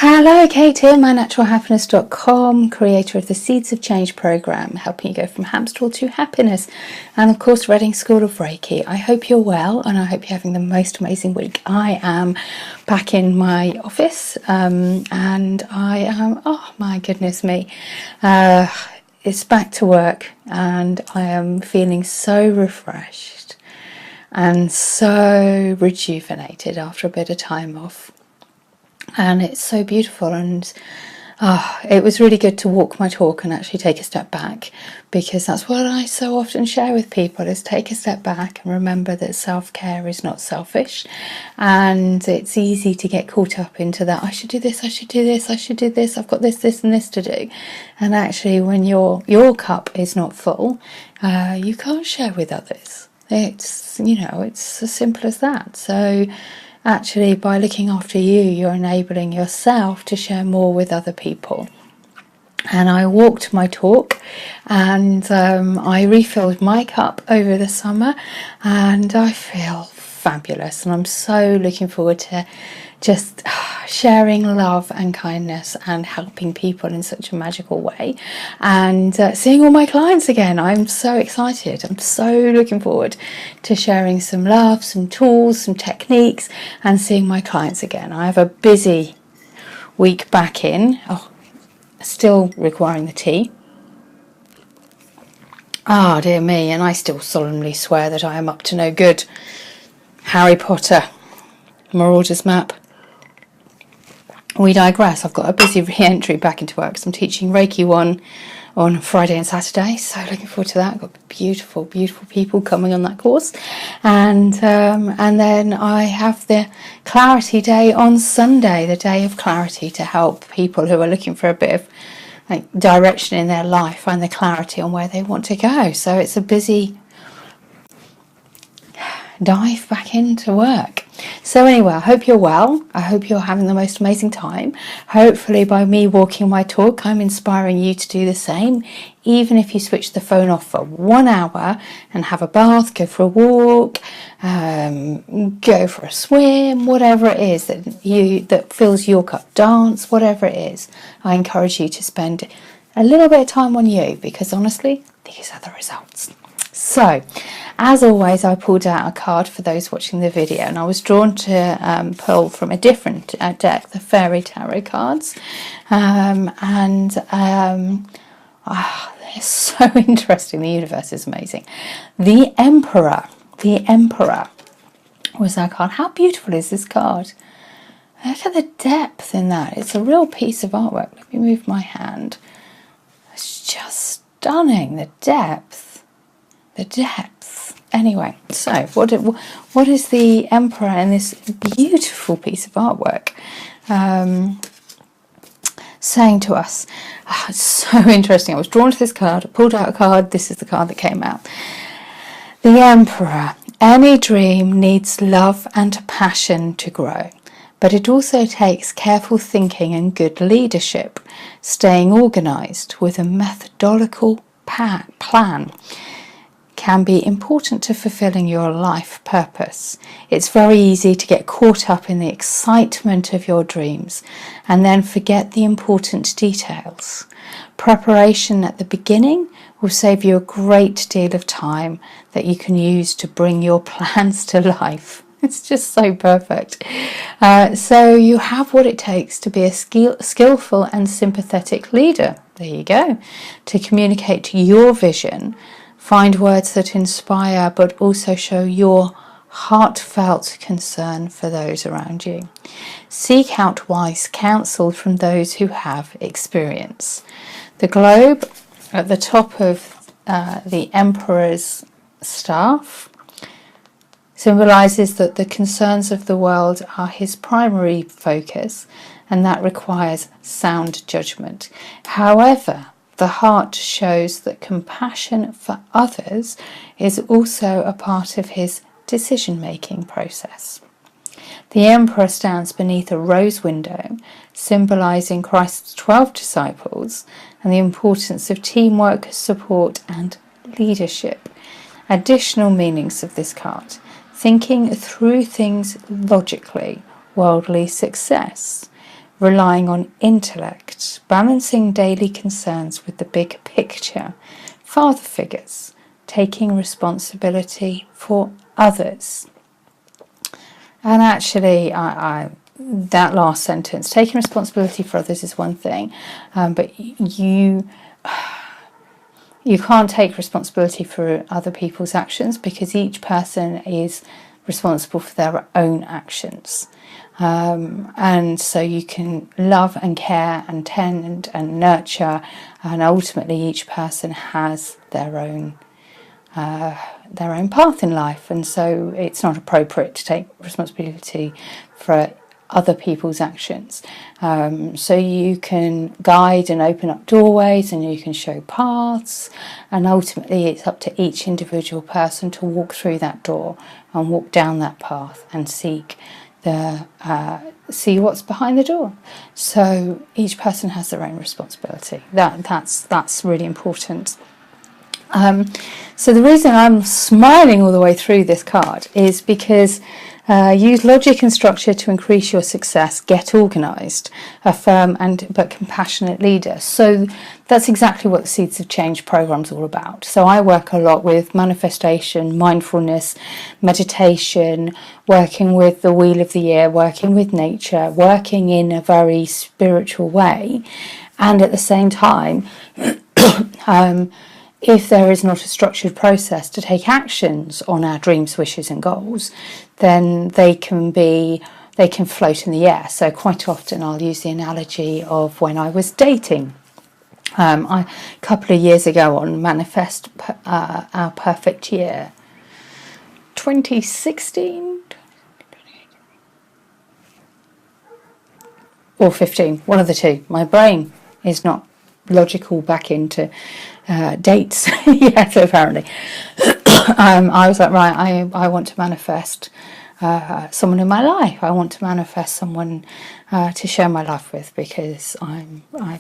Hello, Kate here, mynaturalhappiness.com, creator of the Seeds of Change program, helping you go from hamster to happiness, and of course, Reading School of Reiki. I hope you're well, and I hope you're having the most amazing week. I am back in my office, and I am, oh my goodness me, it's back to work, and I am feeling so refreshed and so rejuvenated after a bit of time off. And it's so beautiful, and it was really good to walk my talk and actually take a step back, because that's what I so often share with people, is take a step back and remember that self-care is not selfish. And it's easy to get caught up into that, I should do this, I should do this, I should do this, I've got this and this to do. And actually, when your cup is not full, you can't share with others. It's, it's as simple as that. So actually, by looking after you, you're enabling yourself to share more with other people. And I walked my talk, and I refilled my cup over the summer, and I feel fabulous. And I'm so looking forward to just sharing love and kindness and helping people in such a magical way, and seeing all my clients again. I'm so excited. I'm so looking forward to sharing some love, some tools, some techniques, and seeing my clients again. I have a busy week back in. Still requiring the tea. Dear me, and I still solemnly swear that I am up to no good. Harry Potter, Marauder's Map. We digress. I've got a busy re-entry back into work, because I'm teaching Reiki 1 on Friday and Saturday, so looking forward to that. I've got beautiful people coming on that course, and then I have the Clarity Day on Sunday, the day of clarity, to help people who are looking for a bit of direction in their life, find the clarity on where they want to go. So it's a busy dive back into work. So anyway, I hope you're well. I hope you're having the most amazing time. Hopefully by me walking my talk, I'm inspiring you to do the same, even if you switch the phone off for 1 hour and have a bath, go for a walk, go for a swim, whatever it is that fills your cup, dance, whatever it is. I encourage you to spend a little bit of time on you, because honestly, these are the results. So, as always, I pulled out a card for those watching the video, and I was drawn to pull from a different deck, the Fairy Tarot cards, they're so interesting. The universe is amazing. The Emperor was our card. How beautiful is this card? Look at the depth in that. It's a real piece of artwork. Let me move my hand. It's just stunning, the depth. Anyway, so what is the Emperor in this beautiful piece of artwork saying to us? It's so interesting. I was drawn to this card, I pulled out a card, this is the card that came out. The Emperor. Any dream needs love and passion to grow, but it also takes careful thinking and good leadership, staying organised with a methodical plan can be important to fulfilling your life purpose. It's very easy to get caught up in the excitement of your dreams and then forget the important details. Preparation at the beginning will save you a great deal of time that you can use to bring your plans to life. It's just so perfect. So you have what it takes to be a skillful and sympathetic leader. There you go. To communicate your vision, find words that inspire, but also show your heartfelt concern for those around you. Seek out wise counsel from those who have experience. The globe at the top of the Emperor's staff symbolizes that the concerns of the world are his primary focus, and that requires sound judgment. However, the heart shows that compassion for others is also a part of his decision-making process. The Emperor stands beneath a rose window, symbolizing Christ's 12 disciples and the importance of teamwork, support, and leadership. Additional meanings of this card: thinking through things logically, worldly success, relying on intellect, balancing daily concerns with the big picture, father figures, taking responsibility for others. And actually, that last sentence, taking responsibility for others is one thing, but you can't take responsibility for other people's actions, because each person is responsible for their own actions. And so you can love and care and tend and nurture, and ultimately each person has their own path in life, and so it's not appropriate to take responsibility for other people's actions. So you can guide and open up doorways, and you can show paths, and ultimately it's up to each individual person to walk through that door and walk down that path and see what's behind the door. So each person has their own responsibility. That's really important. So the reason I'm smiling all the way through this card is because use logic and structure to increase your success, get organised, a firm but compassionate leader. So that's exactly what the Seeds of Change programme is all about. So I work a lot with manifestation, mindfulness, meditation, working with the Wheel of the Year, working with nature, working in a very spiritual way, and at the same time if there is not a structured process to take actions on our dreams, wishes and goals, then they can float in the air. So quite often I'll use the analogy of when I was dating. A couple of years ago on Manifest Our Perfect Year, 2016 or 15, one of the two. My brain is not logical back into dates yet, apparently. I was like, right, I want to manifest someone in my life. I want to manifest someone to share my life with, because I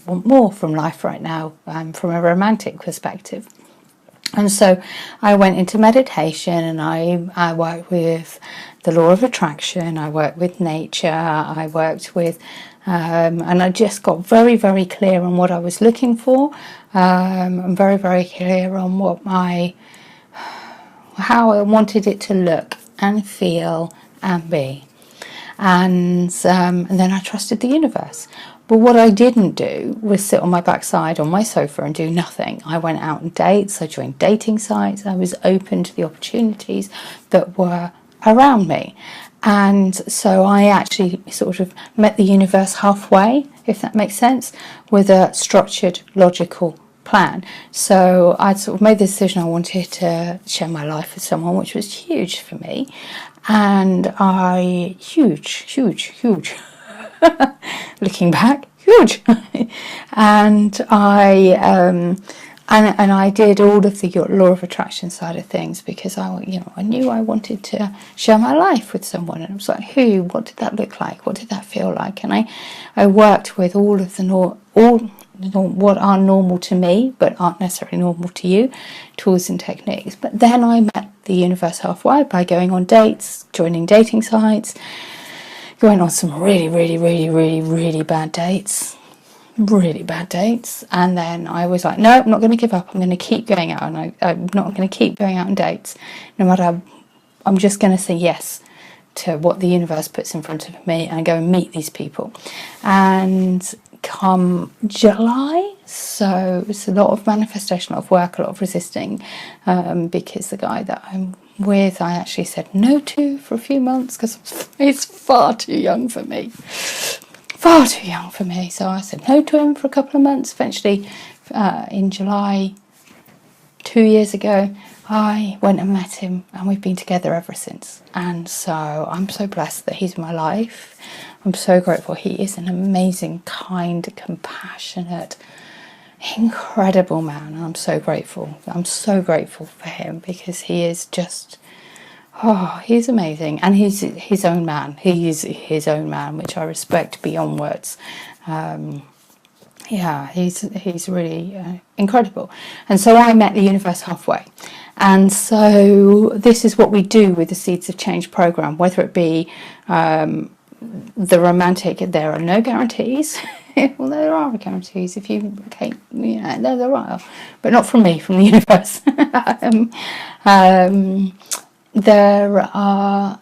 want more from life right now, from a romantic perspective. And so I went into meditation, and I worked with the law of attraction, I worked with nature, I worked with and I just got very, very clear on what I was looking for, and very, very clear on how I wanted it to look and feel and be. And then I trusted the universe. But what I didn't do was sit on my backside on my sofa and do nothing. I went out on dates, I joined dating sites, I was open to the opportunities that were around me. And so I actually sort of met the universe halfway, if that makes sense, with a structured, logical plan. So I'd sort of made the decision I wanted to share my life with someone, which was huge for me. And huge, looking back, huge. And I did all of the law of attraction side of things, because I knew I wanted to share my life with someone, and I was like, who? What did that look like? What did that feel like? And I worked with all of what are normal to me but aren't necessarily normal to you, tools and techniques. But then I met the universe halfway by going on dates, joining dating sites, going on some really, really, really, really, really bad dates. And then I was like, no, I'm not going to give up. I'm going to keep going out, and I'm not going to keep going out on dates, no matter. I'm just going to say yes to what the universe puts in front of me and go and meet these people. And come July, so it's a lot of manifestation, a lot of work, a lot of resisting, because the guy that I'm with, I actually said no to for a few months, because he's far too young for me. So I said no to him for a couple of months. Eventually, in July 2 years ago, I went and met him, and we've been together ever since. And so I'm so blessed that he's in my life. I'm so grateful. He is an amazing, kind, compassionate, incredible man. And I'm so grateful. I'm so grateful for him, because he is just... he's amazing, and he's his own man. He is his own man, which I respect beyond words. He's really incredible. And so I met the universe halfway. And so this is what we do with the Seeds of Change program, whether it be the romantic, there are no guarantees. Well, there are guarantees if you, okay, yeah, there are, but not from me, from the universe. There are,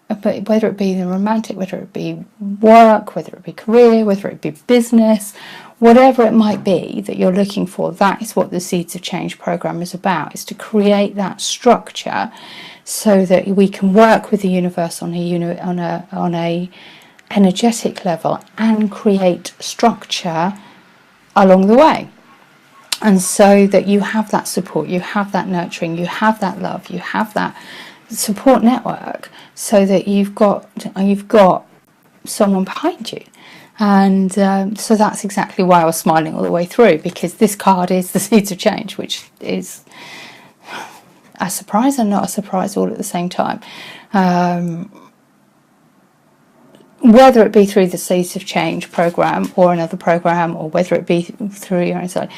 but whether it be the romantic, whether it be work, whether it be career, whether it be business, whatever it might be that you're looking for, that is what the Seeds of Change program is about, is to create that structure so that we can work with the universe on a energetic level and create structure along the way. And so that you have that support, you have that nurturing, you have that love, you have that support network, so that you've got someone behind you. And so that's exactly why I was smiling all the way through, because this card is the Seeds of Change, which is a surprise and not a surprise all at the same time. Whether it be through the Seeds of Change program or another program, or whether it be through your own side,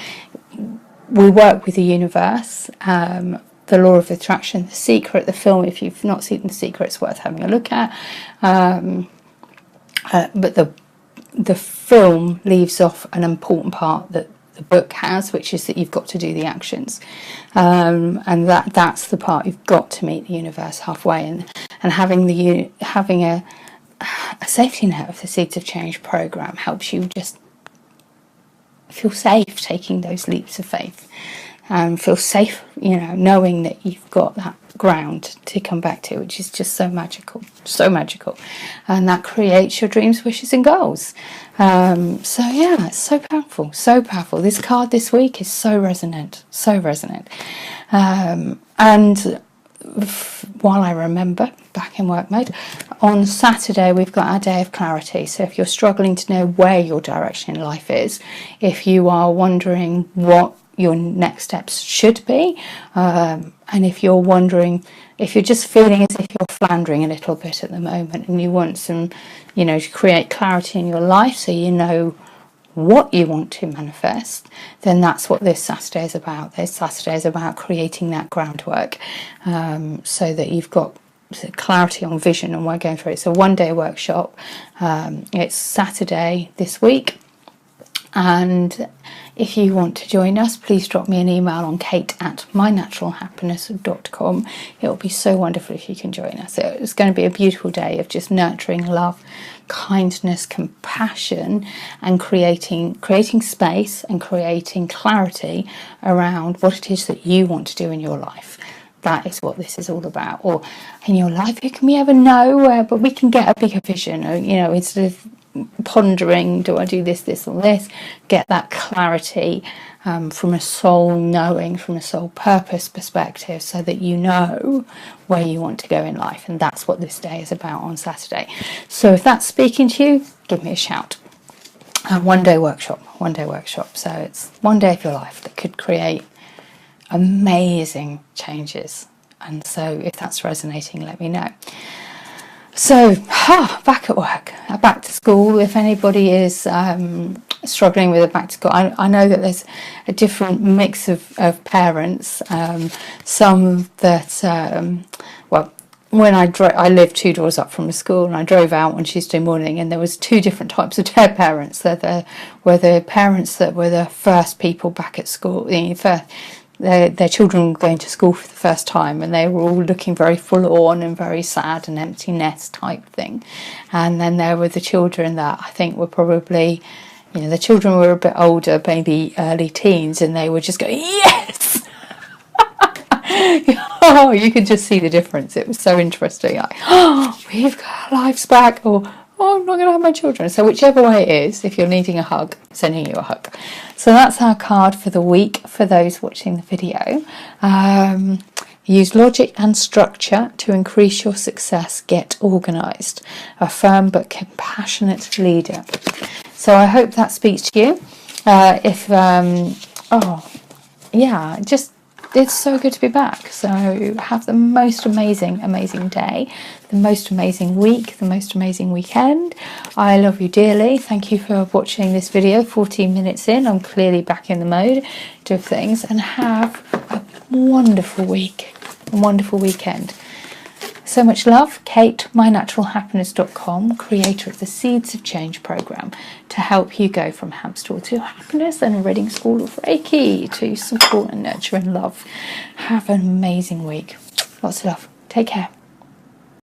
we work with the universe, the law of attraction, The Secret, the film. If you've not seen The Secret, it's worth having a look at. But the film leaves off an important part that the book has, which is that you've got to do the actions, and that's the part you've got to meet the universe halfway, and having a safety net of the Seeds of Change program helps you just feel safe taking those leaps of faith, and feel safe, knowing that you've got that ground to come back to, which is just so magical, and that creates your dreams, wishes and goals. So yeah, it's so powerful. This card this week is so resonant, and while I remember, back in work mode, on Saturday we've got our day of clarity. So if you're struggling to know where your direction in life is, if you are wondering what your next steps should be, and if you're wondering, if you're just feeling as if you're floundering a little bit at the moment, and you want some, to create clarity in your life so you know what you want to manifest, then that's what this Saturday is about. This Saturday is about creating that groundwork, so that you've got clarity on vision. And we're going through it. It's a one-day workshop. It's Saturday this week. And if you want to join us, please drop me an email on kate@mynaturalhappiness.com. It will be so wonderful if you can join us. It's going to be a beautiful day of just nurturing love, kindness, compassion, and creating space and creating clarity around what it is that you want to do in your life. That is what this is all about. Or in your life, who can we ever know? But we can get a bigger vision. Instead of pondering, do I do this or this, get that clarity from a soul knowing, from a soul purpose perspective, so that you know where you want to go in life. And that's what this day is about on Saturday. So if that's speaking to you, give me a shout. One day workshop. So it's one day of your life that could create amazing changes. And so if that's resonating, let me know. So, back at work, back to school. If anybody is struggling with a back to school, I know that there's a different mix of parents. Some that, when I lived 2 doors up from the school, and I drove out on Tuesday morning, and there was 2 different types of parents. There were the parents that were the first people back at school, their children were going to school for the first time, and they were all looking very forlorn and very sad and empty nest type thing. And then there were the children that I think were probably, the children were a bit older, maybe early teens, and they were just going, yes! Oh, you could just see the difference. It was so interesting. Like, we've got our lives back, or I'm not going to have my children. So whichever way it is, if you're needing a hug, sending you a hug. So that's our card for the week for those watching the video. Use logic and structure to increase your success. Get organised. A firm but compassionate leader. So I hope that speaks to you. It's so good to be back. So have the most amazing day, the most amazing week, the most amazing weekend. I love you dearly. Thank you for watching this video. 14 minutes in, I'm clearly back in the mode of things, and have a wonderful week, a wonderful weekend. So so much love. Kate, mynaturalhappiness.com, creator of the Seeds of Change program, to help you go from hamster to happiness, and Reading School of Reiki to support and nurture and love. Have an amazing week. Lots of love. Take care.